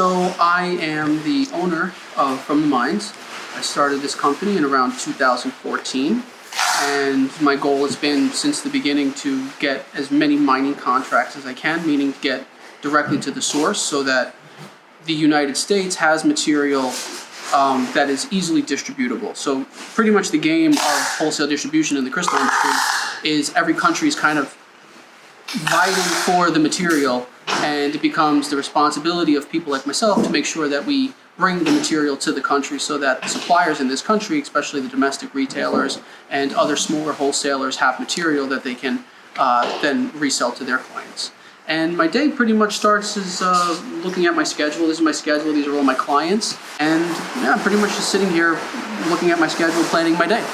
So I am the owner of From the Mines. I started this company in around 2014, and my goal has been since the beginning to get as many mining contracts as I can, meaning get directly to the source so that the United States has material that is easily distributable. So pretty much the game of wholesale distribution in the crystal industry is every country is kind of vying for the material, and it becomes the responsibility of people like myself to make sure that we bring the material to the country so that the suppliers in this country, especially the domestic retailers and other smaller wholesalers, have material that they can then resell to their clients. And my day pretty much starts as looking at my schedule. This is my schedule, these are all my clients, and yeah, I'm pretty much just sitting here looking at my schedule, planning my day.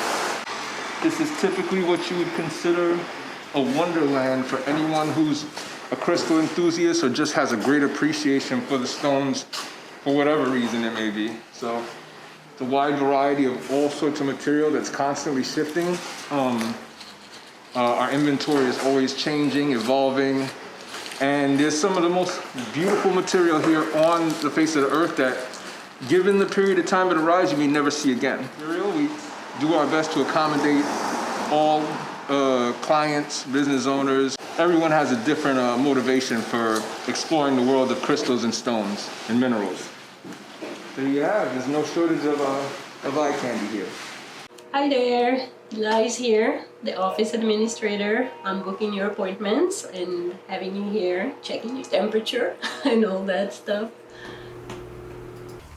This is typically what you would consider a wonderland for anyone who's a crystal enthusiast or just has a great appreciation for the stones for whatever reason it may be. So it's a wide variety of all sorts of material that's constantly shifting. Our inventory is always changing, evolving, and there's some of the most beautiful material here on the face of the earth that, given the period of time it arrives, you may never see again. We do our best to accommodate all clients, business owners. Everyone has a different motivation for exploring the world of crystals and stones and minerals. There you have. There's no shortage of eye candy here. Hi there, Li's here, the office administrator. I'm booking your appointments and having you here, checking your temperature and all that stuff.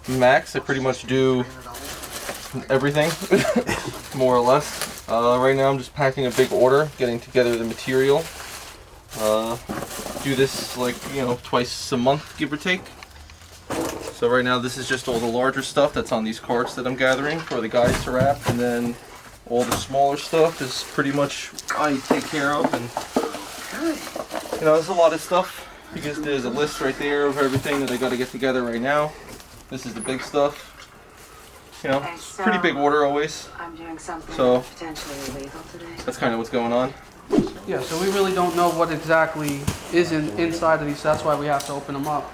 Max, I pretty much do everything, more or less. Right now I'm just packing a big order, getting together the material. Do this twice a month, give or take. So right now this is just all the larger stuff that's on these carts that I'm gathering for the guys to wrap, and then all the smaller stuff is pretty much I take care of. And there's a lot of stuff because there's a list right there of everything that I got to get together right now. This is the big stuff. It's a pretty big order always. I'm doing something So potentially illegal today. that's kind of what's going on. Yeah, so we really don't know what exactly is inside of these, that's why we have to open them up.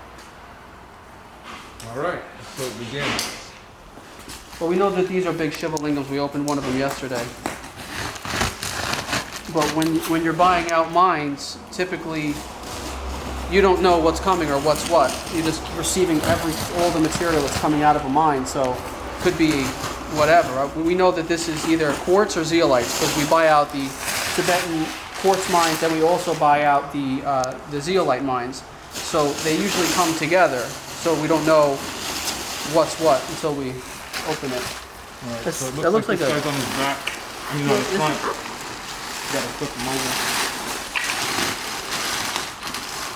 All right, so it begins. Well, we know that these are big Shivalingams. We opened one of them yesterday. But when you're buying out mines, typically you don't know what's coming or what's what. You're just receiving all the material that's coming out of a mine, so it could be whatever. We know that this is either quartz or zeolites because we buy out the Tibetan quartz mines, and we also buy out the zeolite mines. So they usually come together, so we don't know what's what until we open it. Right, so that looks like this a... guy's on his back, on his front. Gotta flip them over.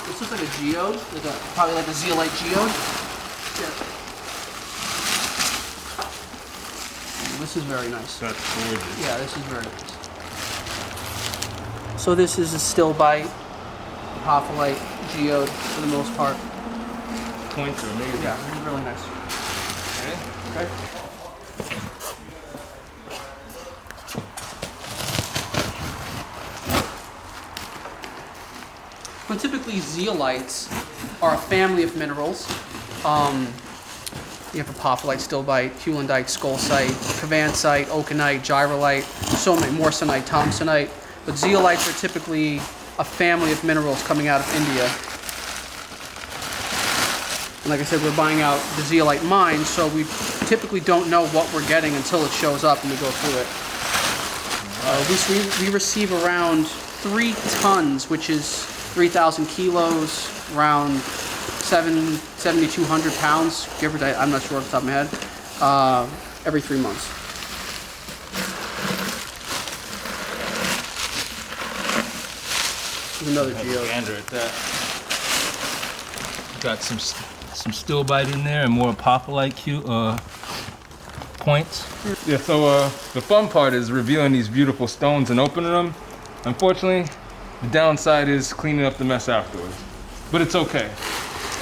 This looks like a geode, probably like a zeolite geode. Yeah. This is very nice. That's gorgeous. Yeah, this is very nice. So this is a stilbite, apophyllite, geode for the most part. Points are amazing. Yeah, it's really nice. Okay. Okay. Well, typically zeolites are a family of minerals. You have apophyllite, stilbite, heulandite, skolcite, cavansite, oakenite, gyrolite, so many, morrisonite, thompsonite. But zeolites are typically a family of minerals coming out of India. And like I said, we're buying out the zeolite mines, so we typically don't know what we're getting until it shows up and we go through it. We receive around 3 tons, which is 3,000 kilos, around 7,200 pounds, give or take, I'm not sure off the top of my head, every 3 months. There's another geode. Gander at that. Got some stilbite in there and more apophyllite points. Yeah, so the fun part is revealing these beautiful stones and opening them. Unfortunately, the downside is cleaning up the mess afterwards. But it's okay.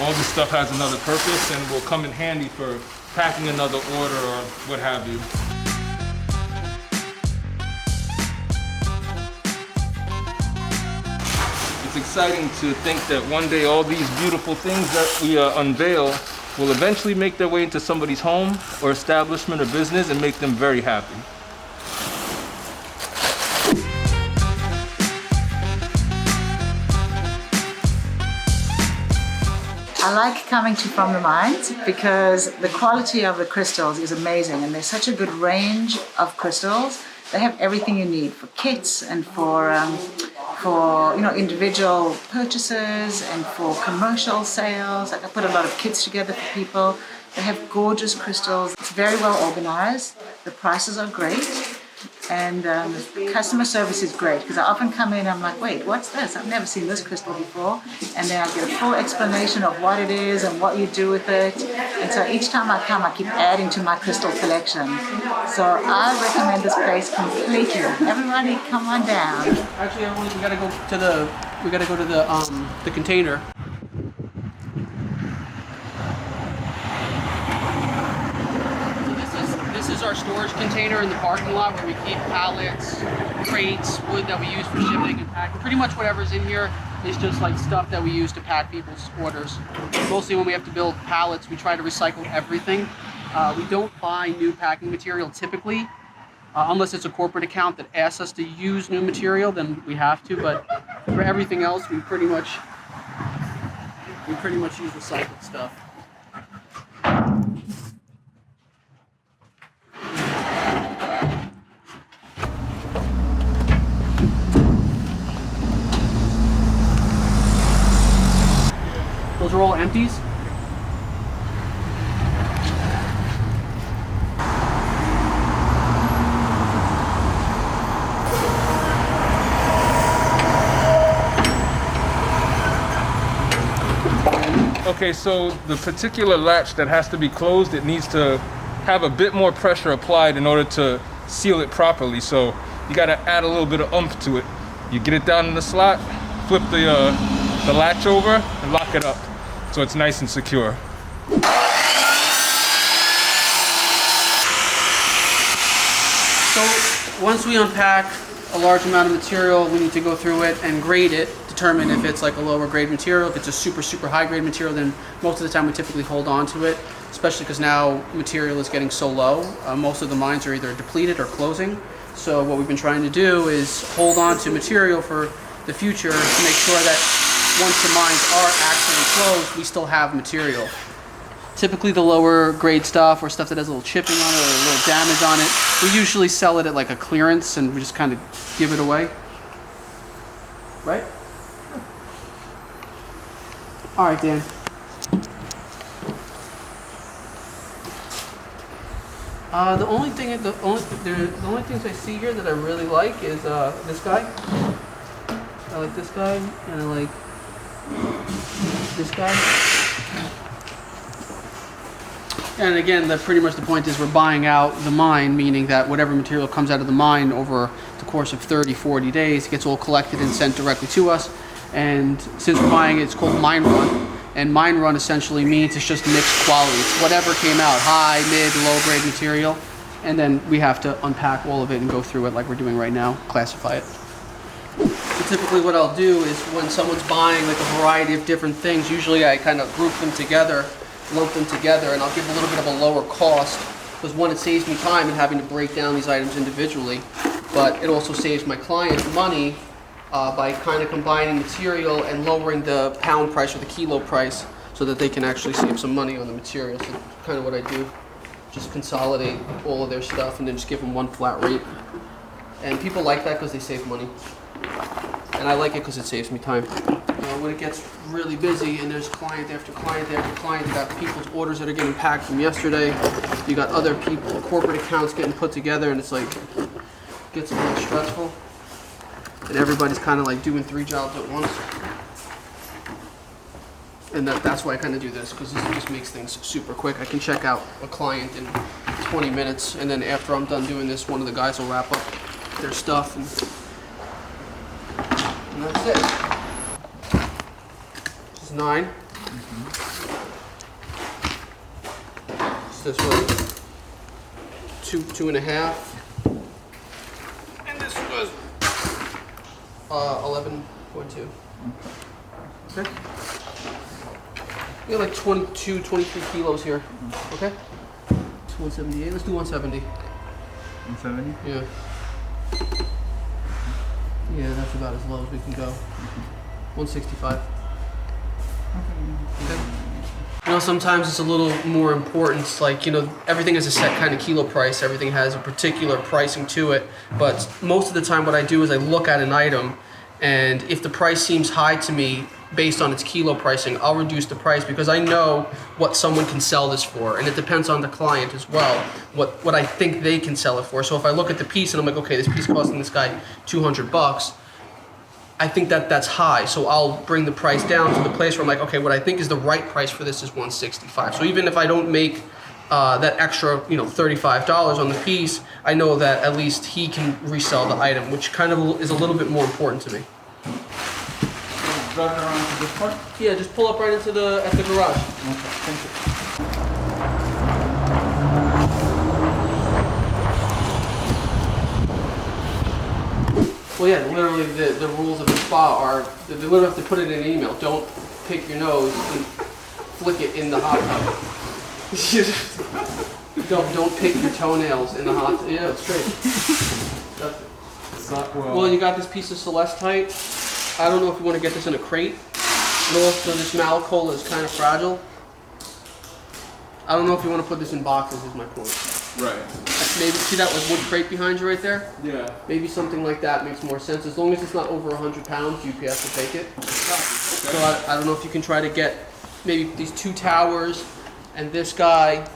All this stuff has another purpose and will come in handy for packing another order or what have you. It's exciting to think that one day all these beautiful things that we unveil will eventually make their way into somebody's home or establishment or business and make them very happy. I like coming to From the Mines because the quality of the crystals is amazing, and there's such a good range of crystals. They have everything you need for kits and for individual purchases and for commercial sales. Like I put a lot of kits together for people. They have gorgeous crystals. It's very well organized. The prices are great. And the customer service is great because I often come in and I'm like, wait, what's this? I've never seen this crystal before. And then I get a full explanation of what it is and what you do with it. And so each time I come, I keep adding to my crystal collection. So I recommend this place completely. Everybody come on down. Actually, everyone, we gotta go to the container. This is our storage container in the parking lot where we keep pallets, crates, wood that we use for shipping and packing. Pretty much whatever's in here is just like stuff that we use to pack people's orders. Mostly when we have to build pallets, we try to recycle everything. We don't buy new packing material typically, unless it's a corporate account that asks us to use new material, then we have to. But for everything else, we pretty much use recycled stuff. Those are all empties. Okay, so the particular latch that has to be closed, it needs to have a bit more pressure applied in order to seal it properly. So you gotta add a little bit of oomph to it. You get it down in the slot, flip the latch over and lock it up so it's nice and secure. So once we unpack a large amount of material, we need to go through it and grade it, determine if it's like a lower grade material. If it's a super high grade material, then most of the time we typically hold on to it, especially because now material is getting so low. Most of the mines are either depleted or closing. So what we've been trying to do is hold on to material for the future to make sure that once the mines are actually closed, we still have material. Typically the lower grade stuff or stuff that has a little chipping on it or a little damage on it, we usually sell it at like a clearance and we just kind of give it away. Right? All right, Dan. The only things I see here that I really like is this guy. I like this guy, and I like this guy. And again, pretty much the point is we're buying out the mine, meaning that whatever material comes out of the mine over the course of 30, 40 days gets all collected and sent directly to us. And since we're buying it, it's called mine run. And mine run essentially means it's just mixed quality. It's whatever came out, high, mid, low grade material. And then we have to unpack all of it and go through it like we're doing right now, classify it. So typically what I'll do is when someone's buying like a variety of different things, usually I kind of group them together, lump them together, and I'll give a little bit of a lower cost because one, it saves me time in having to break down these items individually, but it also saves my client money by kind of combining material and lowering the pound price or the kilo price so that they can actually save some money on the material. So kind of what I do, just consolidate all of their stuff and then just give them one flat rate. And people like that because they save money. And I like it because it saves me time. When it gets really busy and there's client after client after client, you got people's orders that are getting packed from yesterday, you got other people, corporate accounts getting put together, and it's like, it gets a little stressful. And everybody's kind of like doing 3 jobs at once. And that's why I kind of do this, because this just makes things super quick. I can check out a client in 20 minutes, and then after I'm done doing this, one of the guys will wrap up their stuff, and that's it. This is 9. This was 2.5. And this was 11.2. Okay. We got like 22, 23 kilos here. Okay? It's 178. Let's do 170. 170? Yeah. Yeah, that's about as low as we can go. 165. Okay. You know, sometimes it's a little more important. It's like, you know, everything has a set kind of kilo price. Everything has a particular pricing to it. But most of the time what I do is I look at an item, and if the price seems high to me based on its kilo pricing, I'll reduce the price because I know what someone can sell this for. And it depends on the client as well, what I think they can sell it for. So if I look at the piece and I'm like, okay, this piece costing this guy $200, I think that that's high, so I'll bring the price down to the place where I'm like, okay, what I think is the right price for this is 165. So even if I don't make that extra, you know, $35 on the piece, I know that at least he can resell the item, which kind of is a little bit more important to me. Driving around to this part? Yeah, just pull up right into the garage. Okay, thank you. Well, yeah, literally the rules of the spa are, they literally have to put it in an email. Don't pick your nose and flick it in the hot tub. don't pick your toenails in the hot tub. Yeah, it's straight. That's it. It's not Well, you got this piece of celestite. I don't know if you want to get this in a crate. And also this Malacola is kind of fragile. I don't know if you want to put this in boxes is my point. right. Maybe, see that like wood crate behind you right there? Yeah. Maybe something like that makes more sense. As long as it's not over 100 pounds, UPS will take it. So I don't know if you can try to get maybe these two towers and this guy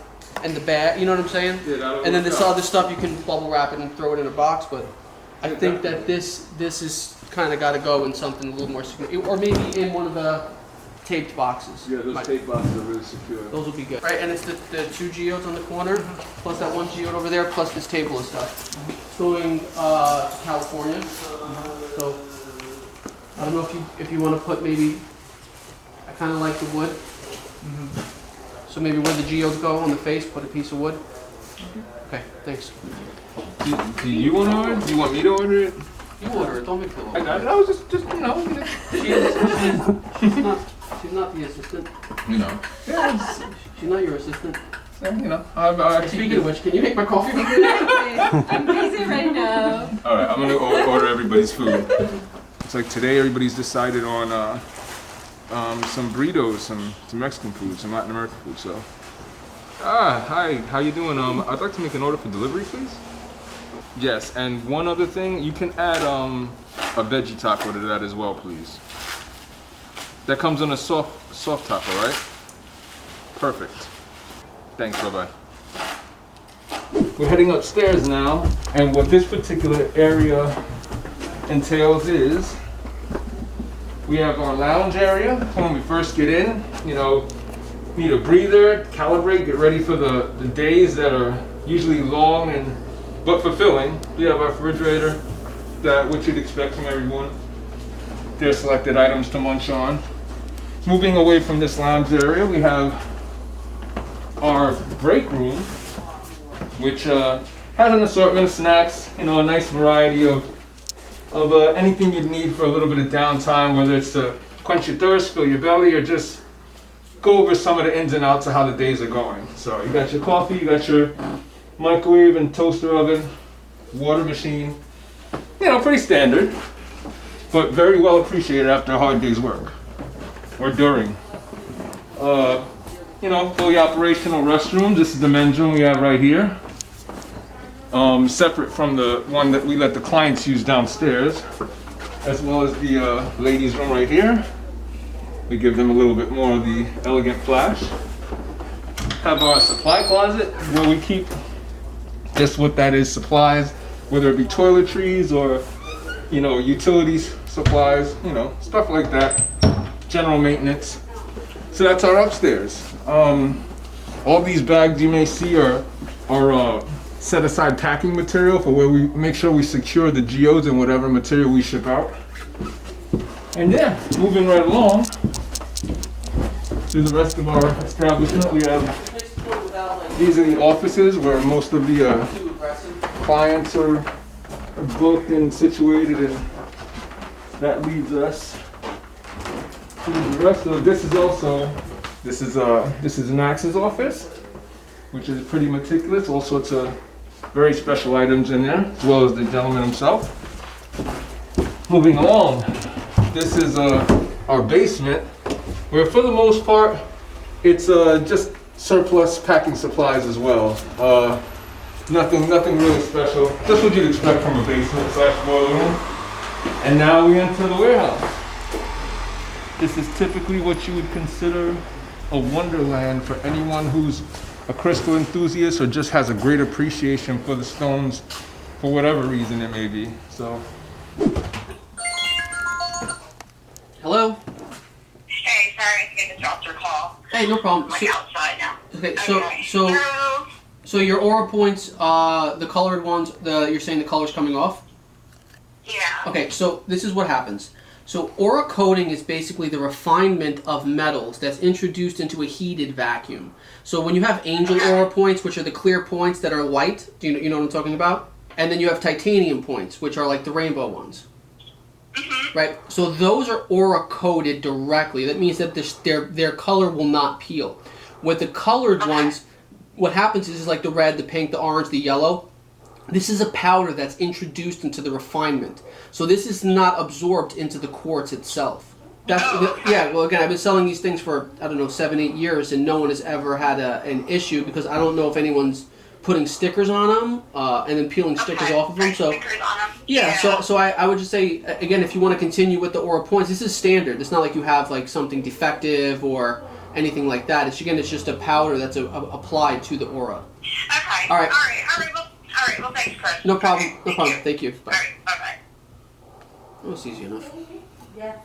and the bag, you know what I'm saying? Yeah, that'll And then work this out. other stuff you can bubble wrap it and throw it in a box, but I think that this is kind of got to go in something a little more significant, or maybe in one of the taped boxes. Yeah, those tape boxes are really secure. Those will be good. Right, and it's the two geodes on the corner, plus that one geode over there, plus this table of stuff. It's going to California. So I don't know if you want to put maybe, I kind of like the wood. So maybe where the geodes go on the face, put a piece of wood. Okay, thanks. Do you want to order? Do you want me to order it? You order it, don't make the I was just you know. She's not the assistant. You know. Yeah, She's not your assistant. you know. Speaking of which, can you make my coffee? I'm busy right now. All right, I'm gonna order everybody's food. It's like today everybody's decided on some burritos, some Mexican food, some Latin American food. So, hi, how you doing? I'd like to make an order for delivery, please. Yes, and one other thing, you can add a veggie taco to that as well, please. That comes on a soft taco, right? Perfect. Thanks, bye-bye. We're heading upstairs now, and what this particular area entails is we have our lounge area when we first get in. You know, need a breather, calibrate, get ready for the days that are usually long but fulfilling. We have our refrigerator, which you'd expect from everyone. Their selected items to munch on. Moving away from this lounge area, we have our break room, which has an assortment of snacks, you know, a nice variety of anything you'd need for a little bit of downtime, whether it's to quench your thirst, fill your belly, or just go over some of the ins and outs of how the days are going. So you got your coffee, you got your microwave and toaster oven, water machine, you know, pretty standard, but very well appreciated after a hard day's work, or during. You know, fully operational restrooms. This is the men's room we have right here. Separate from the one that we let the clients use downstairs, as well as the ladies' room right here. We give them a little bit more of the elegant flash. Have our supply closet where we keep just what that is, supplies, whether it be toiletries or, you know, utilities supplies, you know, stuff like that, general maintenance. So that's our upstairs. All these bags you may see are set aside packing material for where we make sure we secure the geodes and whatever material we ship out. And yeah, moving right along through the rest of our establishment, we have, these are the offices where most of the clients are booked and situated, and that leads us to the rest of, this is also This is Max's office, which is pretty meticulous. All sorts of very special items in there, as well as the gentleman himself. Moving along, this is our basement, where for the most part, it's just surplus packing supplies as well. Nothing really special. Just what you'd expect from a basement / boiler room. And now we enter the warehouse. This is typically what you would consider a wonderland for anyone who's a crystal enthusiast or just has a great appreciation for the stones for whatever reason it may be. So. Hello? Hey, sorry, I just dropped your call. Hey, no problem. I'm outside now. Okay, Okay. so your aura points, the colored ones, you're saying the color's coming off? Yeah. Okay, so this is what happens. So aura coating is basically the refinement of metals that's introduced into a heated vacuum. So when you have angel aura points, which are the clear points that are light, do you know what I'm talking about? And then you have titanium points, which are like the rainbow ones. Right? So those are aura coated directly. That means that their color will not peel. With the colored ones, what happens is like the red, the pink, the orange, the yellow. This is a powder that's introduced into the refinement. So this is not absorbed into the quartz itself. Yeah, well again, I've been selling these things for, 7-8 years, and no one has ever had an issue, because I don't know if anyone's putting stickers on them and then peeling stickers off of them. So yeah, so I would just say, again, if you want to continue with the aura points, this is standard. It's not like you have like something defective or anything like that. It's just a powder that's applied to the aura. Okay. All right. Well, thanks, Chris. No problem. Okay. No problem. Thank you. Bye. All right. Bye-bye. That was easy enough. Yeah.